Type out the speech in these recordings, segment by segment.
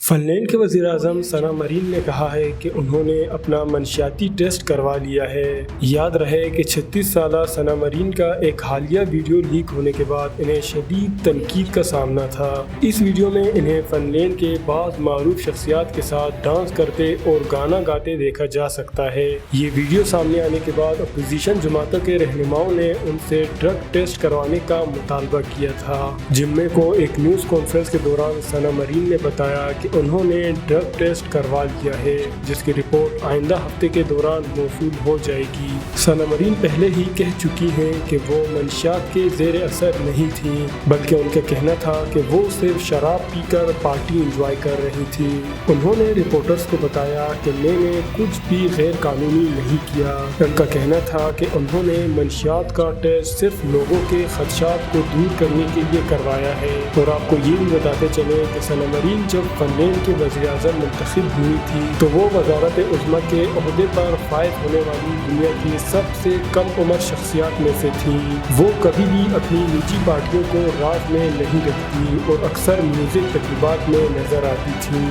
Fun land کے وزیر اعظم ثنا Marine نے کہا ہے کہ انہوں نے اپنا منشیاتی ٹیسٹ کروا لیا ہے۔ یاد رہے کہ 36 سالہ ثنا مرین کا ایک حالیہ ویڈیو لیک ہونے کے بعد انہیں شدید تنقید کا سامنا تھا۔ اس ویڈیو میں انہیں فن لینڈ کے بعض معروف شخصیات کے ساتھ ڈانس کرتے اور گانا گاتے دیکھا جا سکتا ہے۔ یہ ویڈیو سامنے آنے کے بعد اپوزیشن جماعتوں کے رہنماؤں نے ان سے ڈرگ ٹیسٹ کروانے کا مطالبہ کیا تھا۔ جمعے کو ایک نیوز کانفرنس کے دوران ثنا مرین نے بتایا کہ انہوں نے ڈرگ ٹیسٹ کروا لیا ہے، جس کی رپورٹ آئندہ ہفتے کے دوران موصول ہو جائے گی۔ ثنا مرین پہلے ہی کہہ چکی ہیں کہ وہ منشیات کے زیر اثر نہیں تھیں، بلکہ ان کا کہنا تھا کہ وہ صرف شراب پی کر پارٹی انجوائے کر رہی تھی۔ انہوں نے رپورٹرز کو بتایا کہ میں نے کچھ بھی غیر قانونی نہیں کیا۔ ان کا کہنا تھا کہ انہوں نے منشیات کا ٹیسٹ صرف لوگوں کے خدشات کو دور کرنے کے لیے کروایا ہے۔ اور آپ کو یہ بھی بتاتے چلیں کہ ثنا مرین جب فن لینڈ کے وزیر اعظم منتخب ہوئی تھی تو وہ وزارت عظمیٰ کے عہدے پر فائز ہونے والی دنیا کی سب سے کم عمر شخصیات میں سے تھیں۔ وہ کبھی بھی اپنی نجی پارٹیوں کو راز میں نہیں رکھتی اور اکثر میوزک تقریبات میں نظر آتی تھیں۔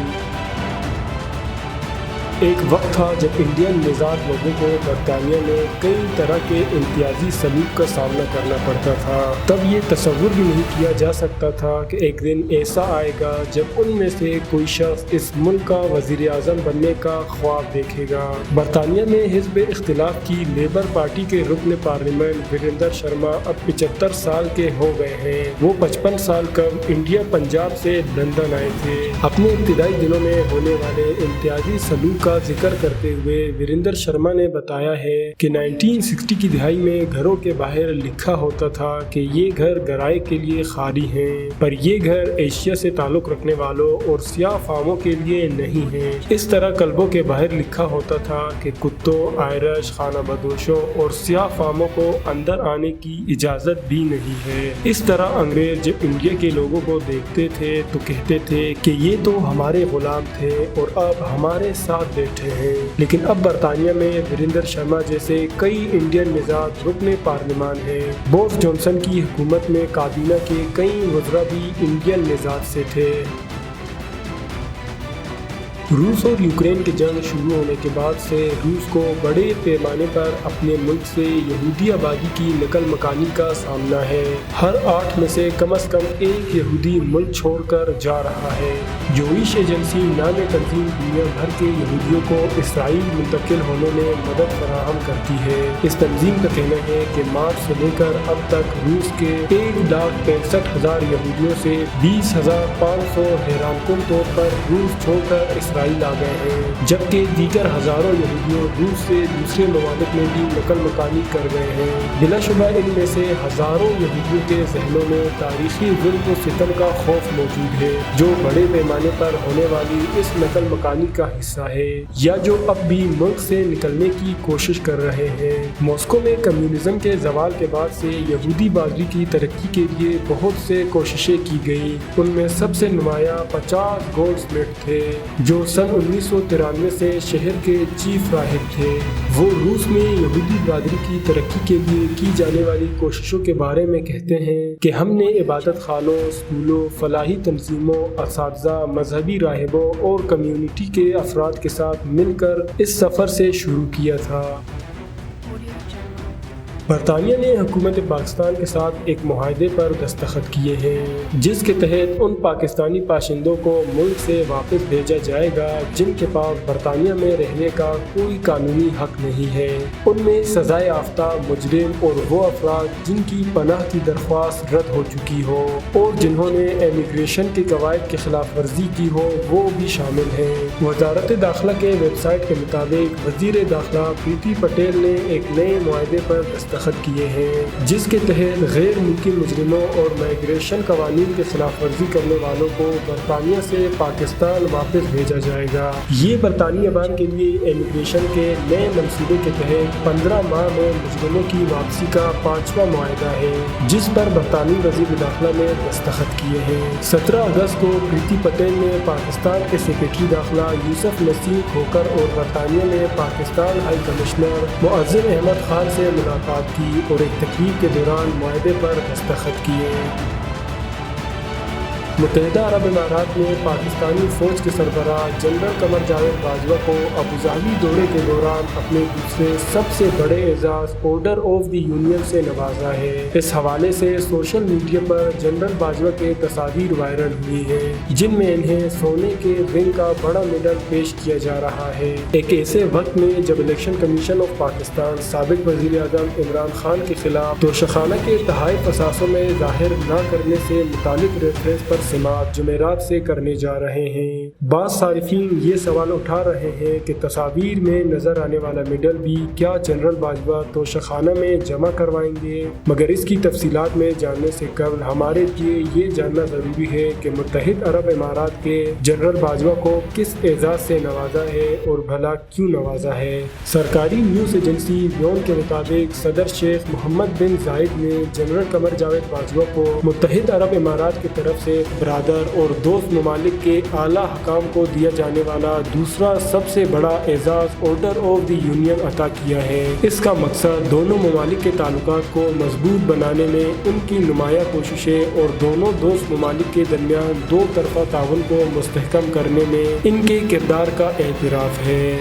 ایک وقت تھا جب انڈین مزاج لوگوں کو برطانیہ میں کئی طرح کے امتیازی سلوک کا سامنا کرنا پڑتا تھا۔ تب یہ تصور بھی نہیں کیا جا سکتا تھا کہ ایک دن ایسا آئے گا جب ان میں سے کوئی شخص اس ملک کا وزیر اعظم بننے کا خواب دیکھے گا۔ برطانیہ میں حزب اختلاف کی لیبر پارٹی کے رکن پارلیمنٹ وریندر شرما اب 75 سال کے ہو گئے ہیں۔ وہ 55 سال قبل انڈیا پنجاب سے لندن آئے تھے۔ اپنے ابتدائی دنوں میں ہونے والے امتیازی سلوک کا ذکر کرتے ہوئے وریندر شرما نے بتایا ہے کہ 1960 کی دہائی میں گھروں کے باہر لکھا ہوتا تھا کہ یہ گھر کرائے کے لیے خالی ہیں، پر یہ گھر ایشیا سے تعلق رکھنے والوں اور سیاہ فاموں کے لیے نہیں ہیں۔ اس طرح کلبوں کے باہر لکھا ہوتا تھا کہ کتوں، آئرش، خانہ بدوشوں اور سیاہ فاموں کو اندر آنے کی اجازت بھی نہیں ہے۔ اس طرح انگریز جب انڈیا کے لوگوں کو دیکھتے تھے تو کہتے تھے کہ یہ تو ہمارے غلام تھے اور اب ہمارے ساتھ بیٹھے ہیں۔ لیکن اب برطانیہ میں وریندر شرما جیسے کئی انڈین مزاج رکن پارلیمان ہیں۔ بورس جانسن کی حکومت میں کابینہ کے کئی وزراء بھی انڈین مزاج سے تھے۔ روس اور یوکرین کی جنگ شروع ہونے کے بعد سے روس کو بڑے پیمانے پر اپنے ملک سے یہودی آبادی کی نقل مکانی کا سامنا ہے۔ ہر 8 میں سے کم از کم ایک یہودی ملک چھوڑ کر جا رہا ہے۔ جوئش ایجنسی نامی تنظیم دنیا بھر کے یہودیوں کو اسرائیل منتقل ہونے میں مدد فراہم کرتی ہے۔ اس تنظیم کا کہنا ہے کہ مارچ سے لے کر اب تک روس کے 1,65,000 یہودیوں سے 20,500 حیران کن طور پر روس چھوڑ کر اسرائیل آ گئے ہیں، جبکہ دیگر ہزاروں یہودیوں روس سے دوسرے ممالک میں بھی نقل مکانی کر گئے ہیں۔ بلا شبہ ان میں سے ہزاروں یہودیوں کے ذہنوں میں تاریخی ظلم و ستم کا خوف موجود ہے، جو بڑے پیمانے پر ہونے والی اس نقل مکانی کا حصہ ہے، یا جو اب بھی ملک سے نکلنے کی کوشش کر رہے ہیں۔ ماسکو میں کمیونزم کے زوال کے بعد سے یہودی برادری کی ترقی کے لیے بہت سے کوششیں کی گئی۔ ان میں سب سے نمایاں 50 گولڈ سمتھ تھے، جو سن 1993 سے شہر کے چیف راہب تھے۔ وہ روس میں یہودی برادری کی ترقی کے لیے کی جانے والی کوششوں کے بارے میں کہتے ہیں کہ ہم نے عبادت خانوں، اسکولوں، فلاحی تنظیموں، اساتذہ، مذہبی راہبوں اور کمیونٹی کے افراد کے ساتھ مل کر اس سفر سے شروع کیا تھا۔ برطانیہ نے حکومت پاکستان کے ساتھ ایک معاہدے پر دستخط کیے ہیں، جس کے تحت ان پاکستانی باشندوں کو ملک سے واپس بھیجا جائے گا جن کے پاس برطانیہ میں رہنے کا کوئی قانونی حق نہیں ہے۔ ان میں سزائے یافتہ مجرم اور وہ افراد جن کی پناہ کی درخواست رد ہو چکی ہو اور جنہوں نے امیگریشن کے قواعد کی خلاف ورزی کی ہو وہ بھی شامل ہیں۔ وزارت داخلہ کے ویب سائٹ کے مطابق وزیر داخلہ پریتی پٹیل نے ایک نئے معاہدے پر دستخط کیے ہیں، جس کے تحت غیر ملکی مجرموں اور مائیگریشن قوانین کی خلاف ورزی کرنے والوں کو برطانیہ سے پاکستان واپس بھیجا جائے گا۔ یہ برطانوی عوام کے لیے امیگریشن کے نئے منصوبے کے تحت 15 ماہ میں مجرموں کی واپسی کا 5واں معاہدہ ہے، جس پر برطانوی وزیر داخلہ نے دستخط کیے ہیں۔ 17 اگست کو پریتی پٹیل نے پاکستان کے سیکرٹری داخلہ یوسف نسیم کھوکر اور برطانیہ میں پاکستان ہائی کمشنر معظم احمد خان سے ملاقات کی اور ایک تقریب کے دوران معاہدے پر دستخط کیے۔ متحدہ عرب امارات میں پاکستانی فوج کے سربراہ جنرل قمر جاوید باجوہ کو ابوظہبی دورے کے دوران اپنے دوسرے سب سے بڑے اعزاز آرڈر آف دی یونین سے نوازا ہے۔ اس حوالے سے سوشل میڈیا پر جنرل باجوہ کے تصاویر وائرل ہوئی ہیں جن میں انہیں سونے کے رنگ کا بڑا میڈل پیش کیا جا رہا ہے، ایک ایسے وقت میں جب الیکشن کمیشن آف پاکستان سابق وزیر اعظم عمران خان کے خلاف توشخانہ کے تحائف اثاثوں میں ظاہر نہ کرنے سے متعلق ریفرنس پر سماعت جمعرات سے کرنے جا رہے ہیں۔ بعض صارفین یہ سوال اٹھا رہے ہیں کہ تصاویر میں نظر آنے والا میڈل بھی کیا جنرل باجوہ توشخانہ میں جمع کروائیں گے، مگر اس کی تفصیلات میں جاننے سے قبل ہمارے لیے یہ جاننا ضروری ہے کہ متحدہ عرب امارات کے جنرل باجوہ کو کس اعزاز سے نوازا ہے اور بھلا کیوں نوازا ہے۔ سرکاری نیوز ایجنسی ویون کے مطابق صدر شیخ محمد بن زائد نے جنرل قمر جاوید باجوہ کو متحدہ عرب امارات کی طرف سے برادر اور دوست ممالک کے اعلیٰ حکام کو دیا جانے والا دوسرا سب سے بڑا اعزاز آرڈر آف دی یونین عطا کیا ہے۔ اس کا مقصد دونوں ممالک کے تعلقات کو مضبوط بنانے میں ان کی نمایاں کوششیں اور دونوں دوست ممالک کے درمیان دو طرفہ تعاون کو مستحکم کرنے میں ان کے کردار کا اعتراف ہے۔